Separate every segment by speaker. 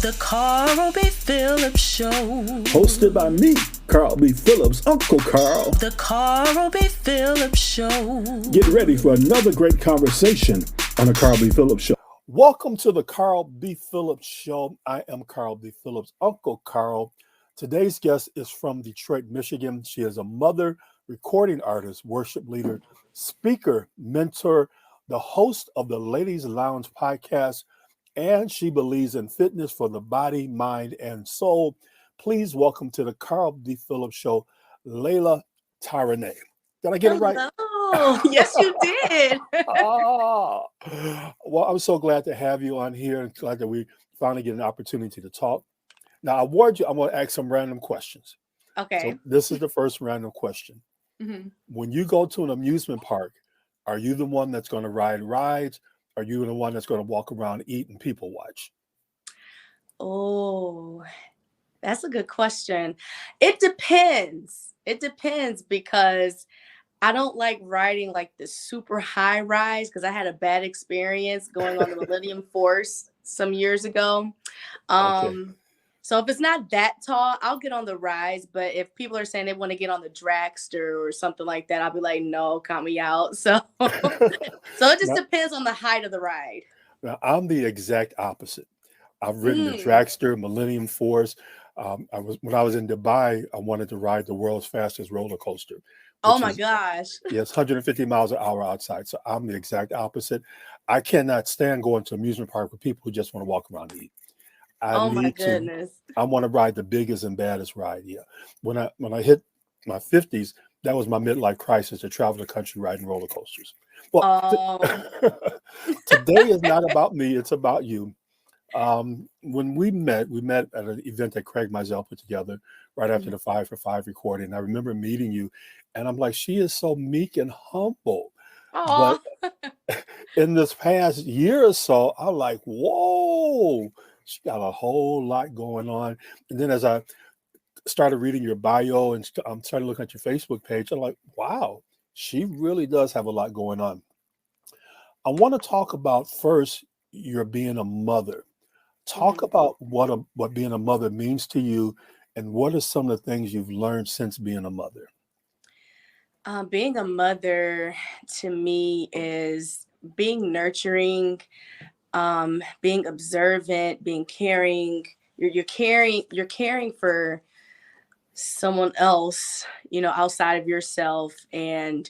Speaker 1: The Carl B. Phillips Show.
Speaker 2: Hosted by me, Carl B. Phillips, Uncle Carl.
Speaker 1: The Carl B. Phillips Show.
Speaker 2: Get ready for another great conversation on the Carl B. Phillips Show. Welcome to the Carl B. Phillips Show. I am Carl B. Phillips, Uncle Carl. Today's guest is from Detroit, Michigan. She is a mother, recording artist, worship leader, speaker, mentor, the host of the Ladies Lounge podcast, and she believes in fitness for the body, mind, and soul. Please welcome to the Carl B. Phillips Show, Leila Taraneh. Did I get it right?
Speaker 3: Oh, yes, you did.
Speaker 2: Well, I'm so glad to have you on here and glad that we finally get an opportunity to talk. Now, I warned you, I'm going to ask some random questions.
Speaker 3: Okay.
Speaker 2: So this is the first random question.
Speaker 3: Mm-hmm.
Speaker 2: When you go to an amusement park, are you the one that's going to ride rides? Are you the one that's going to walk around, eat, and people watch?
Speaker 3: Oh, that's a good question. It depends. It depends because I don't like riding like the super high rides because I had a bad experience going on the Millennium Force some years ago.
Speaker 2: Okay.
Speaker 3: So if it's not that tall, I'll get on the rides. But if people are saying they want to get on the dragster or something like that, I'll be like, no, count me out. So, so it just depends on the height of the ride.
Speaker 2: Now, I'm the exact opposite. I've ridden the dragster, Millennium Force. When I was in Dubai, I wanted to ride the world's fastest roller coaster.
Speaker 3: Oh my gosh.
Speaker 2: Yes, 150 miles an hour outside. So I'm the exact opposite. I cannot stand going to amusement park with people who just want to walk around and eat.
Speaker 3: Oh my goodness.
Speaker 2: I want to ride the biggest and baddest ride. Yeah. When I hit my 50s, that was my midlife crisis to travel the country riding roller coasters. Well, today is not about me. It's about you. When we met at an event that Craig Mizell put together right after the 5 for 5 recording. I remember meeting you and I'm like, she is so meek and humble.
Speaker 3: Aww.
Speaker 2: But in this past year or so, I'm like, whoa, she got a whole lot going on. And then as I started reading your bio and I'm started looking at your Facebook page, I'm like, wow, she really does have a lot going on. I want to talk about first, you're being a mother. Talk about what being a mother means to you and what are some of the things you've learned since being a mother?
Speaker 3: Being a mother to me is being nurturing, being observant, being caring. You're caring for someone else, outside of yourself. And,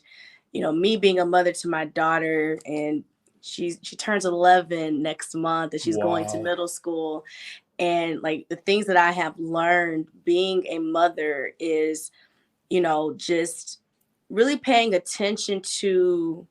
Speaker 3: me being a mother to my daughter, and she turns 11 next month and she's going to middle school. And like the things that I have learned being a mother is, just really paying attention to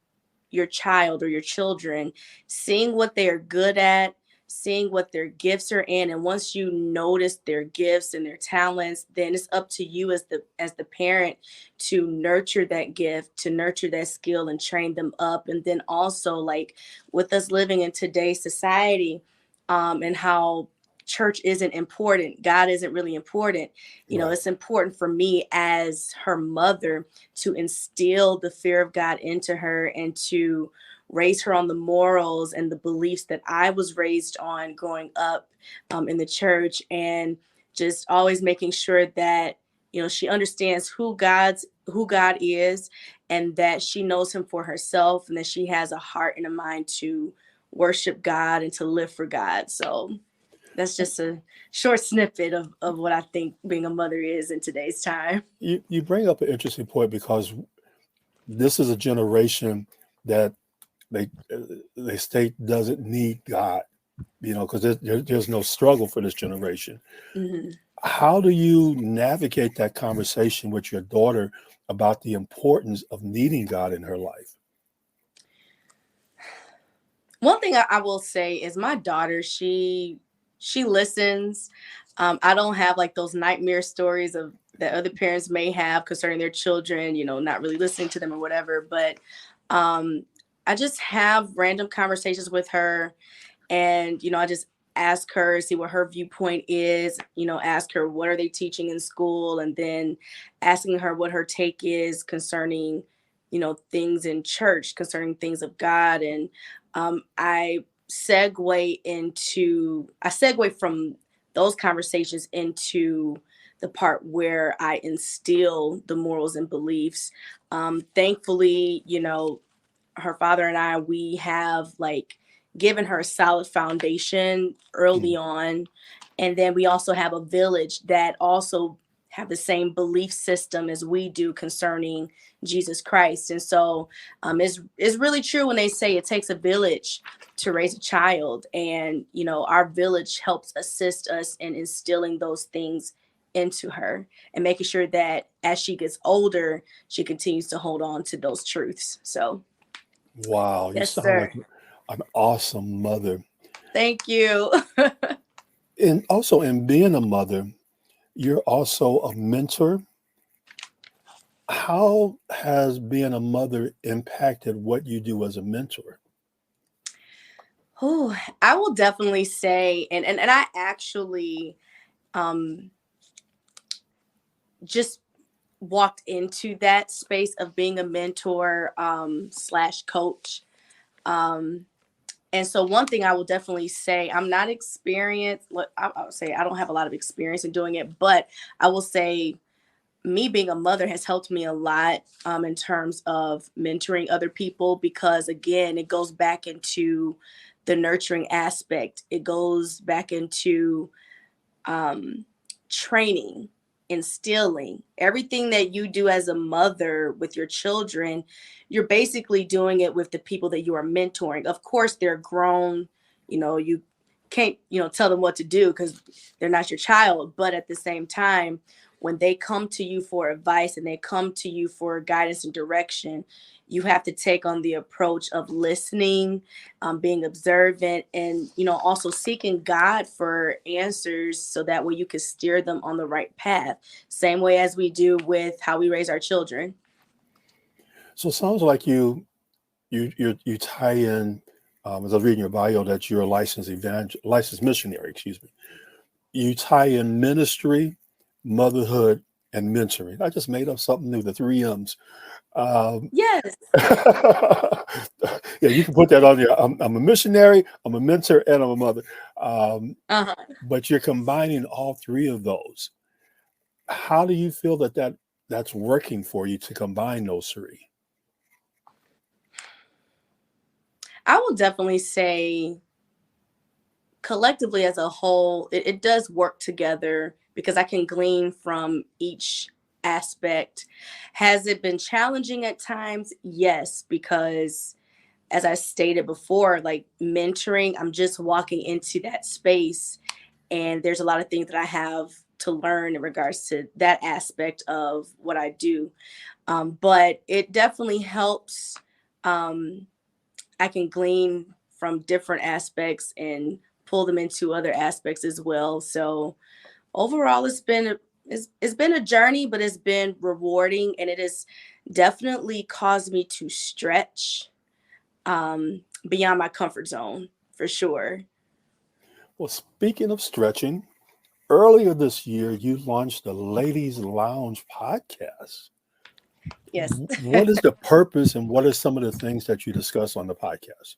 Speaker 3: your child or your children, seeing what they are good at, seeing what their gifts are in. And once you notice their gifts and their talents, then it's up to you as the parent to nurture that gift, to nurture that skill and train them up. And then also, like with us living in today's society, and how church isn't important, God isn't really important. It's important for me as her mother to instill the fear of God into her and to raise her on the morals and the beliefs that I was raised on growing up in the church, and just always making sure that, she understands who God is and that she knows him for herself and that she has a heart and a mind to worship God and to live for God. So that's just a short snippet of what I think being a mother is in today's time.
Speaker 2: You bring up an interesting point because this is a generation that they state doesn't need God, because there's no struggle for this generation.
Speaker 3: Mm-hmm.
Speaker 2: How do you navigate that conversation with your daughter about the importance of needing God in her life?
Speaker 3: One thing I will say is my daughter, she listens. I don't have like those nightmare stories that other parents may have concerning their children, not really listening to them or whatever. But I just have random conversations with her, and I just ask her, see what her viewpoint is, ask her what are they teaching in school, and then asking her what her take is concerning, things in church, concerning things of God. And I segue from those conversations into the part where I instill the morals and beliefs. Thankfully, her father and I, we have like given her a solid foundation early on. And then we also have a village that also have the same belief system as we do concerning Jesus Christ. And so it's really true when they say it takes a village to raise a child. And, our village helps assist us in instilling those things into her and making sure that as she gets older, she continues to hold on to those truths. So,
Speaker 2: Wow, you
Speaker 3: yes,
Speaker 2: sound
Speaker 3: sir.
Speaker 2: like an awesome mother.
Speaker 3: Thank you.
Speaker 2: And also, in being a mother, you're also a mentor. How has being a mother impacted what you do as a mentor?
Speaker 3: Oh, I will definitely say, and I actually um, just walked into that space of being a mentor slash coach. And so one thing I will definitely say, I'm not experienced. I would say I don't have a lot of experience in doing it, but I will say me being a mother has helped me a lot in terms of mentoring other people, because again, it goes back into the nurturing aspect. It goes back into training, instilling everything that you do as a mother with your children. You're basically doing it with the people that you are mentoring. Of course, they're grown. You can't, tell them what to do because they're not your child. But at the same time, when they come to you for advice and they come to you for guidance and direction, you have to take on the approach of listening, being observant, and also seeking God for answers so that way you can steer them on the right path. Same way as we do with how we raise our children.
Speaker 2: So it sounds like you tie in, as I was reading your bio, that you're a licensed missionary. Excuse me. You tie in ministry, motherhood, and mentoring. I just made up something new, the three M's. Um,
Speaker 3: Yes.
Speaker 2: yeah, you can put that on there. I'm a missionary, I'm a mentor, and I'm a mother. Um,
Speaker 3: Uh-huh.
Speaker 2: but you're combining all three of those. How do you feel that's working for you to combine those three?
Speaker 3: I will definitely say collectively as a whole, it does work together because I can glean from each aspect. Has it been challenging at times? Yes, because as I stated before, like mentoring, I'm just walking into that space and there's a lot of things that I have to learn in regards to that aspect of what I do. But it definitely helps. Um, I can glean from different aspects and pull them into other aspects as well. So overall, it's been a journey, but it's been rewarding, and it has definitely caused me to stretch beyond my comfort zone for sure.
Speaker 2: Well, speaking of stretching, earlier this year you launched the Ladies Lounge podcast.
Speaker 3: Yes.
Speaker 2: What is the purpose and what are some of the things that you discuss on the podcast?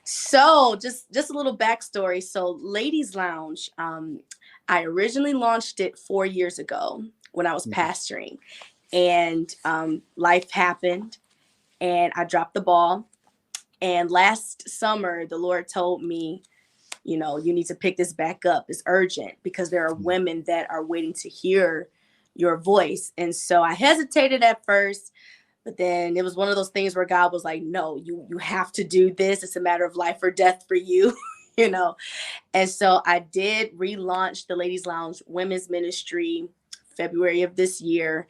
Speaker 3: So just a little backstory. So Ladies Lounge, I originally launched it 4 years ago when I was
Speaker 2: Mhm.
Speaker 3: pastoring, and life happened, and I dropped the ball. And last summer, the Lord told me, you need to pick this back up. It's urgent because there are women that are waiting to hear your voice. And so I hesitated at first, but then it was one of those things where God was like, no, you have to do this. It's a matter of life or death for you, you know. And so I did relaunch the Ladies Lounge Women's Ministry February of this year.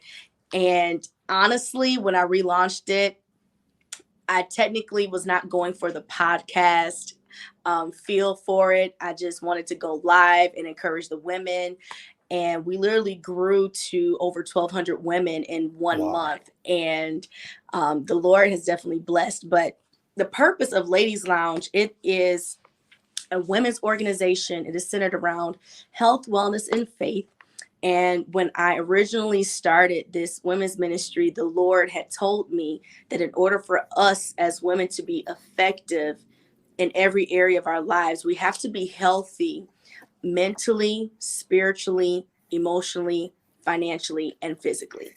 Speaker 3: And honestly, when I relaunched it, I technically was not going for the podcast feel for it. I just wanted to go live and encourage the women. And we literally grew to over 1,200 women in one
Speaker 2: Wow.
Speaker 3: month. And the Lord has definitely blessed. But the purpose of Ladies Lounge, it is a women's organization. It is centered around health, wellness, and faith. And when I originally started this women's ministry, the Lord had told me that in order for us as women to be effective in every area of our lives, we have to be healthy mentally, spiritually, emotionally, financially, and physically.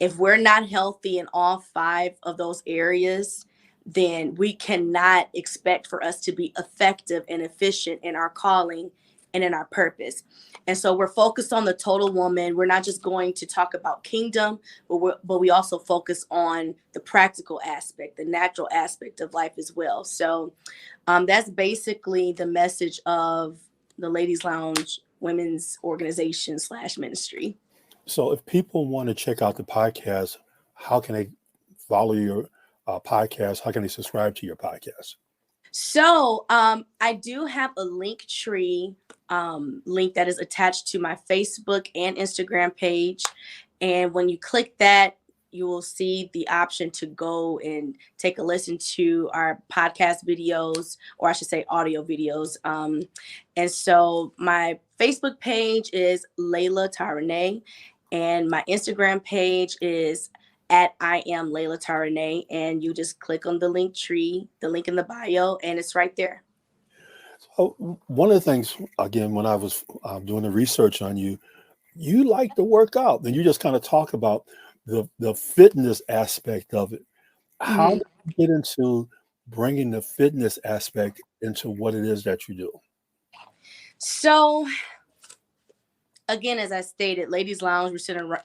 Speaker 3: If we're not healthy in all 5 of those areas, then we cannot expect for us to be effective and efficient in our calling and in our purpose. And so we're focused on the total woman. We're not just going to talk about kingdom, but we also focus on the practical aspect, the natural aspect of life as well. So that's basically the message of the Ladies Lounge Women's Organization / Ministry.
Speaker 2: So if people want to check out the podcast, how can they follow your podcast? How can they subscribe to your podcast?
Speaker 3: So I do have a link tree link that is attached to my Facebook and Instagram page. And when you click that, you will see the option to go and take a listen to our podcast videos, or I should say audio videos. And so my Facebook page is Leila Taraneh, and my Instagram page is at I am Leila Taraneh, and you just click on the link tree, the link in the bio, and it's right there.
Speaker 2: So one of the things, again, when I was doing the research on you, you like to work out, and you just kind of talk about the fitness aspect of it. How
Speaker 3: Mhm.
Speaker 2: did you get into bringing the fitness aspect into what it is that you do?
Speaker 3: So again, as I stated, Ladies Lounge,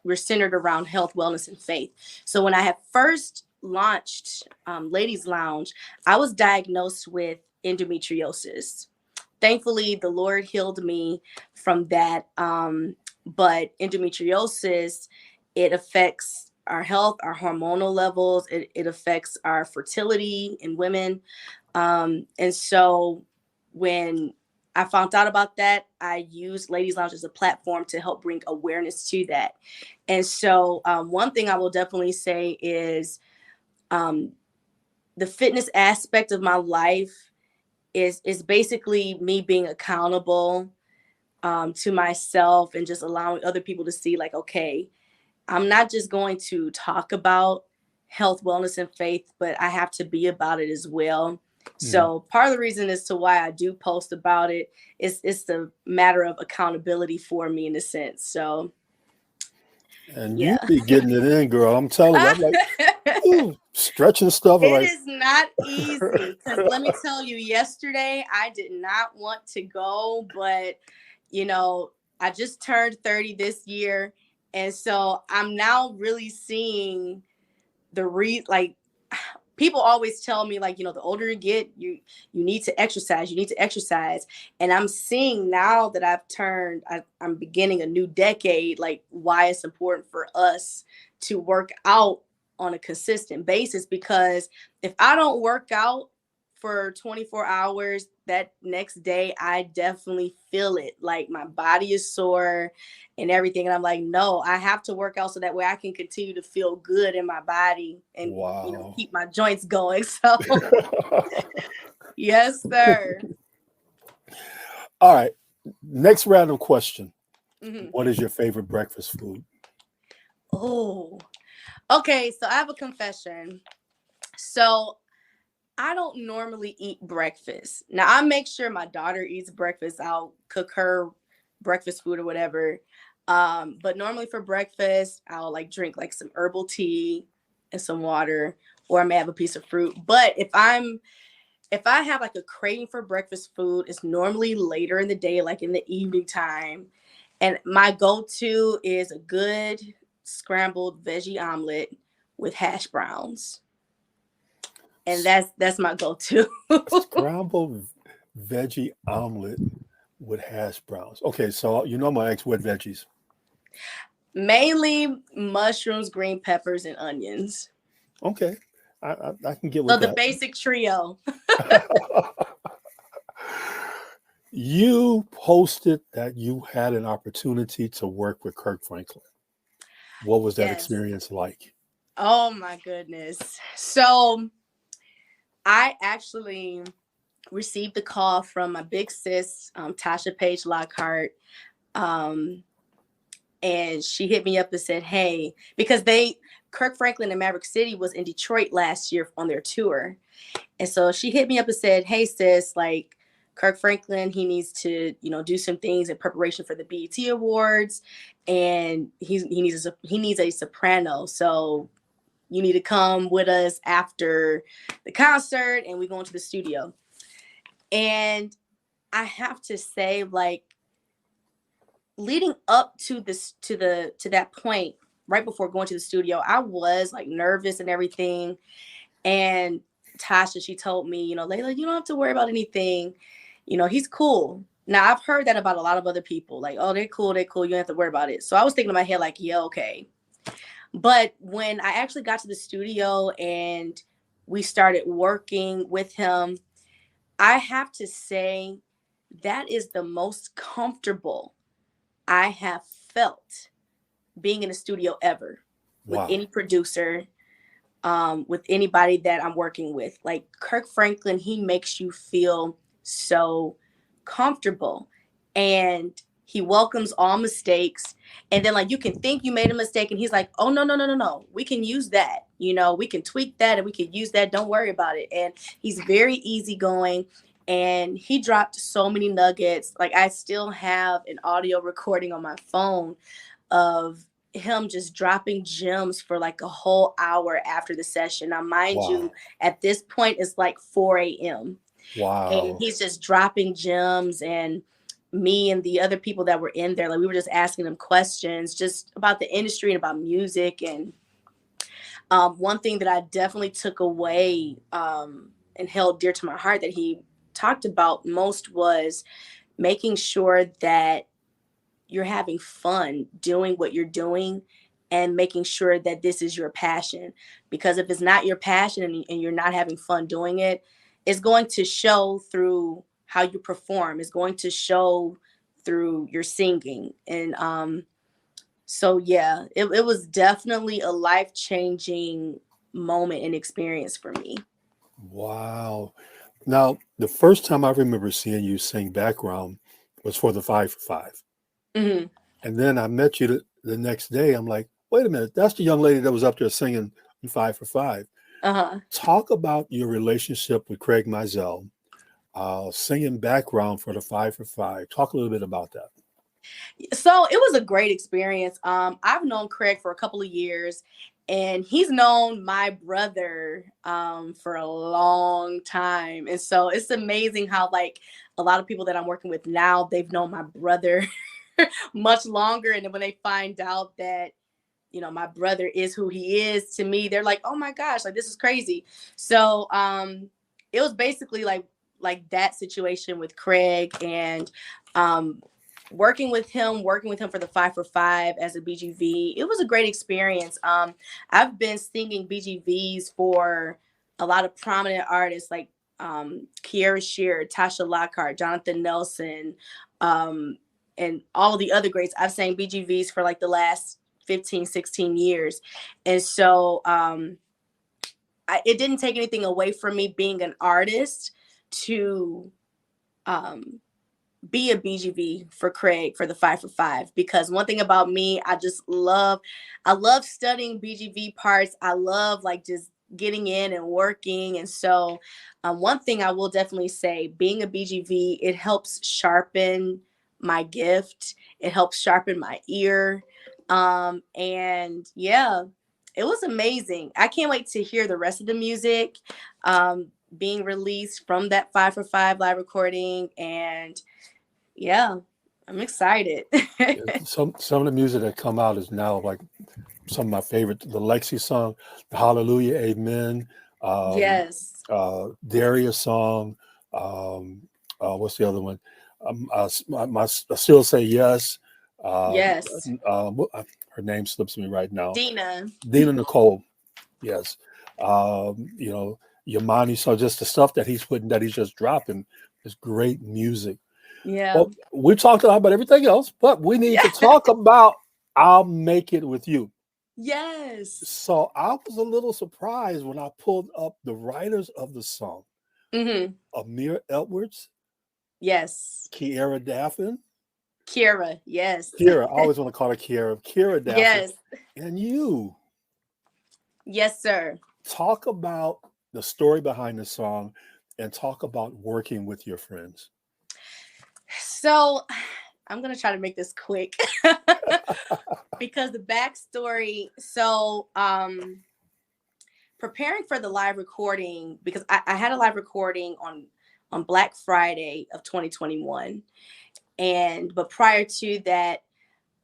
Speaker 3: we're centered around health, wellness, and faith. So when I had first launched Ladies Lounge, I was diagnosed with endometriosis. Thankfully, the Lord healed me from that. But endometriosis, it affects our health, our hormonal levels. It affects our fertility in women. And so when I found out about that, I used Ladies Lounge as a platform to help bring awareness to that. And so one thing I will definitely say is um, the fitness aspect of my life is basically me being accountable to myself, and just allowing other people to see, like, okay, I'm not just going to talk about health, wellness, and faith, but I have to be about it as well.
Speaker 2: Mhm.
Speaker 3: So part of the reason as to why I do post about it is it's the matter of accountability for me in a sense. So
Speaker 2: And you
Speaker 3: yeah.
Speaker 2: be getting it in, girl. I'm telling you, I'm like, ooh, stretching stuff
Speaker 3: It
Speaker 2: like.
Speaker 3: is not easy, because let me tell you, yesterday I did not want to go, but you know, I just turned 30 this year. And so I'm now really seeing like people always tell me, like, the older you get, you need to exercise, and I'm seeing now that I'm beginning a new decade, like why it's important for us to work out on a consistent basis. Because if I don't work out for 24 hours, that next day I definitely feel it, like my body is sore and everything, and I'm like, no, I have to work out so that way I can continue to feel good in my body and
Speaker 2: Wow.
Speaker 3: keep my joints going. So yes, sir.
Speaker 2: All right. Next random question.
Speaker 3: Mhm.
Speaker 2: What is your favorite breakfast food?
Speaker 3: Oh, okay, so I have a confession. So I don't normally eat breakfast. Now I make sure my daughter eats breakfast. I'll cook her breakfast food or whatever. But normally for breakfast, I'll like drink like some herbal tea and some water, or I may have a piece of fruit. But if I have like a craving for breakfast food, it's normally later in the day, like in the evening time. And my go-to is a good scrambled veggie omelet with hash browns. And
Speaker 2: S-
Speaker 3: that's my go-to.
Speaker 2: Scrambled veggie omelet with hash browns. Okay, so you know my ex what veggies.
Speaker 3: Mainly mushrooms, green peppers, and onions.
Speaker 2: Okay, I can get
Speaker 3: So
Speaker 2: with
Speaker 3: the
Speaker 2: that.
Speaker 3: basic trio.
Speaker 2: You posted that you had an opportunity to work with Kirk Franklin. What was that
Speaker 3: Yes.
Speaker 2: experience like?
Speaker 3: Oh my goodness. So I actually received the call from my big sis, Tasha Page Lockhart. Um, and she hit me up and said, hey, because Kirk Franklin and Maverick City was in Detroit last year on their tour. And so she hit me up and said, hey, sis, like, Kirk Franklin, he needs to, do some things in preparation for the BET Awards, and he needs a soprano. So you need to come with us after the concert, and we go into the studio. And I have to say, like, leading up to that point, right before going to the studio, I was like nervous and everything. And Tasha, she told me, Layla, you don't have to worry about anything. He's cool. Now, I've heard that about a lot of other people. Like, oh, they're cool. You don't have to worry about it. So I was thinking in my head, like, yeah, okay. But when I actually got to the studio and we started working with him, I have to say that is the most comfortable I have felt being in a studio ever with
Speaker 2: Wow.
Speaker 3: any producer, with anybody that I'm working with. Like Kirk Franklin, he makes you feel so comfortable, and he welcomes all mistakes. And then like you can think you made a mistake and he's like, oh no. We can use that. We can tweak that and we can use that. Don't worry about it. And he's very easygoing. And he dropped so many nuggets. Like I still have an audio recording on my phone of him just dropping gems for like a whole hour after the session. Now, mind you, at this point, it's like 4 a.m.
Speaker 2: Wow.
Speaker 3: And he's just dropping gems, and me and the other people that were in there, like we were just asking him questions just about the industry and about music. And one thing that I definitely took away and held dear to my heart that he talked about most was making sure that you're having fun doing what you're doing and making sure that this is your passion. Because if it's not your passion and you're not having fun doing it, it's going to show through how you perform. It's going to show through your singing. And so, yeah, it was definitely a life-changing moment and experience for me.
Speaker 2: Wow. Now, the first time I remember seeing you sing background was for the 5 for 5.
Speaker 3: Mm-hmm.
Speaker 2: And then I met you the next day. I'm like, wait a minute, that's the young lady that was up there singing in 5 for 5.
Speaker 3: Uh-huh.
Speaker 2: Talk about your relationship with Craig Mizell, singing background for the 5 for 5. Talk a little bit about that.
Speaker 3: So it was a great experience. I've known Craig for a couple of years, and he's known my brother for a long time. And so it's amazing how like a lot of people that I'm working with now, they've known my brother much longer. And then when they find out that, my brother is who he is to me, they're like, oh my gosh, like this is crazy. So it was basically like that situation with Craig, and working with him for the 5 for 5 as a BGV. It was a great experience. I've been singing BGVs for a lot of prominent artists like Kiara Shear, Tasha Lockhart, Jonathan Nelson, and all the other greats. I've sang BGVs for like the last 15, 16 years. And so it didn't take anything away from me being an artist to be a BGV for Craig for the 5 for 5, because one thing about me, I love studying BGV parts. I love like just getting in and working. And so one thing I will definitely say, being a BGV, it helps sharpen my gift. It helps sharpen my ear. And yeah, it was amazing. I can't wait to hear the rest of the music being released from that 5 for 5 live recording. And yeah, I'm excited.
Speaker 2: Some of the music that come out is now like some of my favorite. The Lexi song, the Hallelujah, Amen.
Speaker 3: Yes.
Speaker 2: Darius song. What's the other one? I still say yes.
Speaker 3: Yes.
Speaker 2: Her name slips me right now.
Speaker 3: Dina
Speaker 2: Nicole. Yes. Yamani. So just the stuff that he's just dropping is great music.
Speaker 3: Yeah.
Speaker 2: Well, we talked a lot about everything else, but we need to talk about I'll Make It With You.
Speaker 3: Yes.
Speaker 2: So I was a little surprised when I pulled up the writers of the song.
Speaker 3: Mm-hmm.
Speaker 2: Amir Edwards.
Speaker 3: Yes.
Speaker 2: Kiara Daffin.
Speaker 3: Kira, yes.
Speaker 2: Kira, I always want to call her Kiara. Kira Daffin.
Speaker 3: Yes.
Speaker 2: And you.
Speaker 3: Yes, sir.
Speaker 2: Talk about the story behind the song and talk about working with your friends.
Speaker 3: So I'm going to try to make this quick because the backstory. So, preparing for the live recording, because I had a live recording on Black Friday of 2021. But prior to that,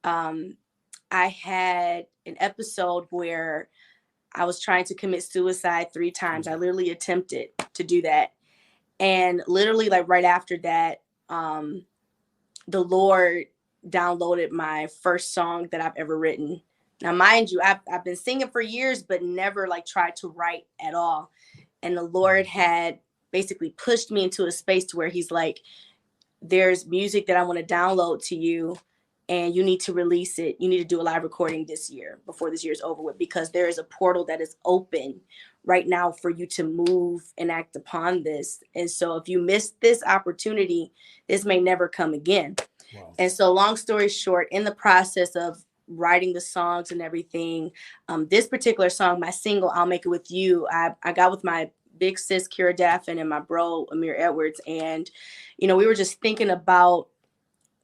Speaker 3: I had an episode where I was trying to commit suicide 3 times. I literally attempted to do that. And literally like right after that, the Lord downloaded my first song that I've ever written. Now, mind you, I've been singing for years, but never like tried to write at all. And the Lord had basically pushed me into a space to where he's like, there's music that I want to download to you, and you need to release it. You need to do a live recording this year before this year is over with, because there is a portal that is open right now for you to move and act upon this. And so if you miss this opportunity, this may never come again. Wow. And so long story short, in the process of writing the songs and everything, this particular song, my single, I'll Make It With You, I got with my big sis, Kira Daffin, and my bro, Amir Edwards. And, we were just thinking about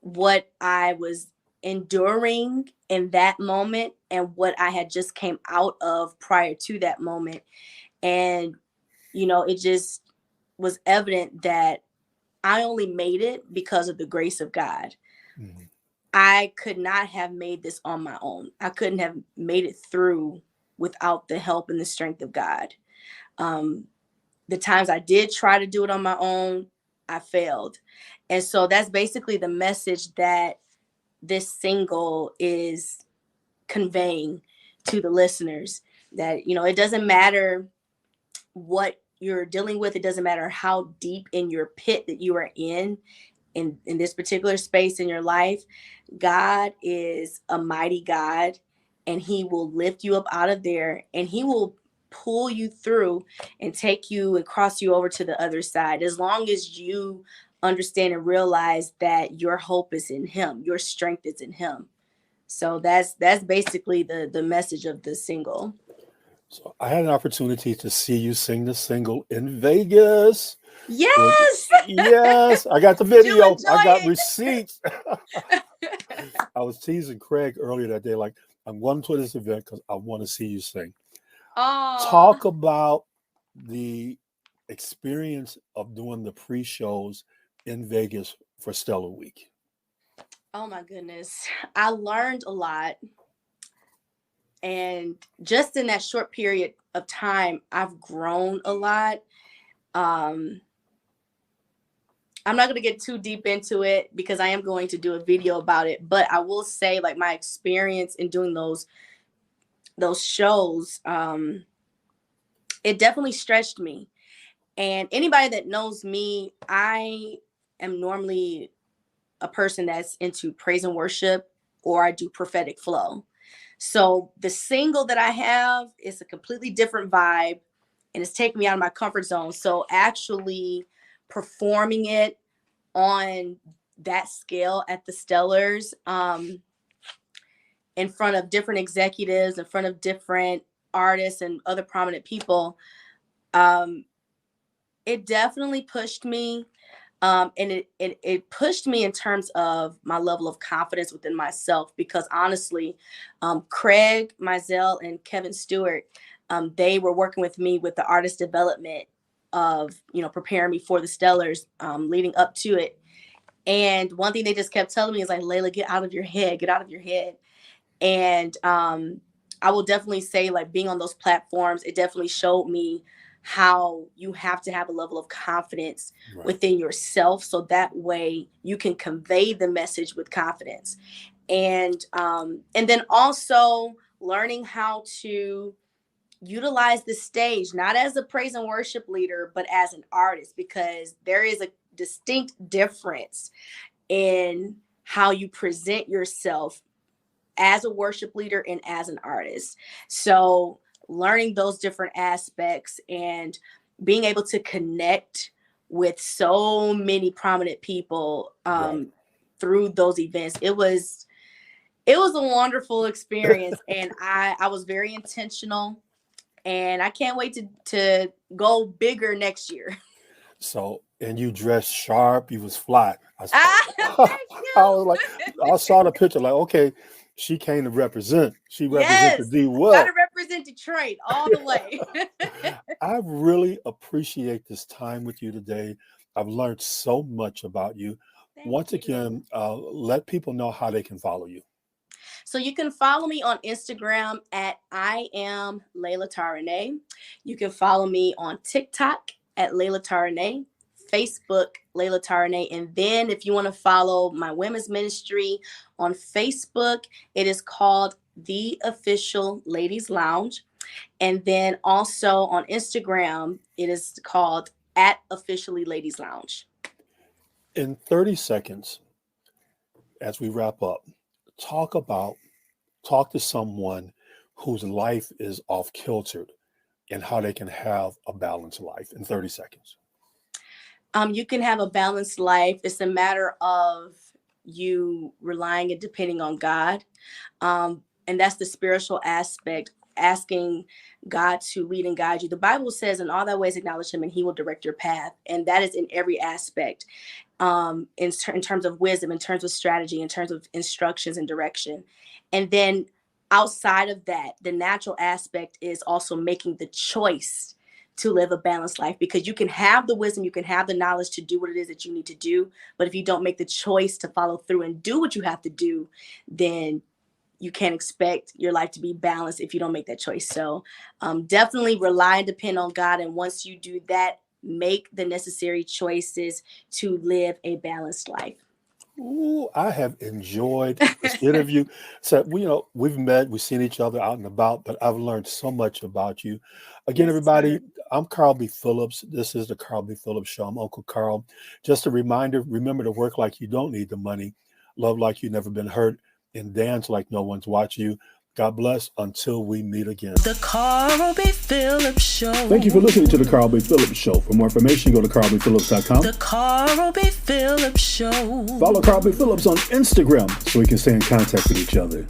Speaker 3: what I was enduring in that moment and what I had just came out of prior to that moment. And, it just was evident that I only made it because of the grace of God. Mm-hmm. I could not have made this on my own. I couldn't have made it through without the help and the strength of God. The times I did try to do it on my own, I failed. And so that's basically the message that this single is conveying to the listeners, that, it doesn't matter what you're dealing with. It doesn't matter how deep in your pit that you are in this particular space in your life. God is a mighty God, and he will lift you up out of there, and he will pull you through and take you and cross you over to the other side, as long as you understand and realize that your hope is in him, your strength is in him. So that's basically the message of the single.
Speaker 2: So I had an opportunity to see you sing the single in Vegas.
Speaker 3: Yes.
Speaker 2: Yes. I got the video. I got receipts. I was teasing Craig earlier that day, like, I'm going to this event because I want to see you sing. Talk about the experience of doing the pre-shows in Vegas for Stellar Week.
Speaker 3: Oh my goodness. I learned a lot. And just in that short period of time, I've grown a lot. I'm not going to get too deep into it because I am going to do a video about it. But I will say, like, my experience in doing those shows, it definitely stretched me. And anybody that knows me, I am normally a person that's into praise and worship, or I do prophetic flow. So the single that I have is a completely different vibe, and it's taking me out of my comfort zone. So actually performing it on that scale at the Stellars, in front of different executives, in front of different artists and other prominent people, it definitely pushed me. And it pushed me in terms of my level of confidence within myself, because honestly, Craig, Mizell, and Kevin Stewart, they were working with me with the artist development of, preparing me for the Stellars, leading up to it. And one thing they just kept telling me is like, Leila, get out of your head. And I will definitely say, like, being on those platforms, it definitely showed me how you have to have a level of confidence within yourself, so that way you can convey the message with confidence. And then also learning how to utilize the stage, not as a praise and worship leader, but as an artist, because there is a distinct difference in how you present yourself as a worship leader and as an artist. So learning those different aspects and being able to connect with so many prominent people through those events, it was a wonderful experience. And I was very intentional, and I can't wait to go bigger next year.
Speaker 2: So and you dressed sharp. You was fly.
Speaker 3: Thank
Speaker 2: I was like,
Speaker 3: you.
Speaker 2: I saw the picture, like, okay, she came to represent. She represents the
Speaker 3: Yes,
Speaker 2: D
Speaker 3: gotta
Speaker 2: well.
Speaker 3: represent Detroit all the way.
Speaker 2: I really appreciate this time with you today. I've learned so much about you.
Speaker 3: Thank
Speaker 2: Once
Speaker 3: you.
Speaker 2: again, let people know how they can follow you.
Speaker 3: So you can follow me on Instagram at I am Leila Taraneh. You can follow me on TikTok at Leila Taraneh, Facebook Leila Taraneh, and then if you want to follow my women's ministry on Facebook, it is called The Official Ladies Lounge, and then also on Instagram, it is called at Officially Ladies Lounge.
Speaker 2: In 30 seconds, as we wrap up, talk to someone whose life is off kiltered and how they can have a balanced life in 30 seconds.
Speaker 3: You can have a balanced life. It's a matter of you relying and depending on God. And that's the spiritual aspect, asking God to lead and guide you. The Bible says, in all thy ways acknowledge him and he will direct your path. And that is in every aspect, in terms of wisdom, in terms of strategy, in terms of instructions and direction. And then outside of that, the natural aspect is also making the choice to live a balanced life, because you can have the wisdom, you can have the knowledge to do what it is that you need to do. But if you don't make the choice to follow through and do what you have to do, then you can't expect your life to be balanced if you don't make that choice. So definitely rely and depend on God. And once you do that, make the necessary choices to live a balanced life.
Speaker 2: Ooh, I have enjoyed this interview. So we've met, we've seen each other out and about, but I've learned so much about you. Again,
Speaker 3: Yes,
Speaker 2: everybody,
Speaker 3: sir.
Speaker 2: I'm Carl B. Phillips. This is the Carl B. Phillips Show. I'm Uncle Carl. Just a reminder, remember to work like you don't need the money, love like you've never been hurt, and dance like no one's watching you. God bless until we meet again.
Speaker 1: The Carl B. Phillips Show.
Speaker 2: Thank you for listening to the Carl B. Phillips Show. For more information, go to carlbphillips.com.
Speaker 1: The Carl B. Phillips Show.
Speaker 2: Follow Carl B. Phillips on Instagram so we can stay in contact with each other.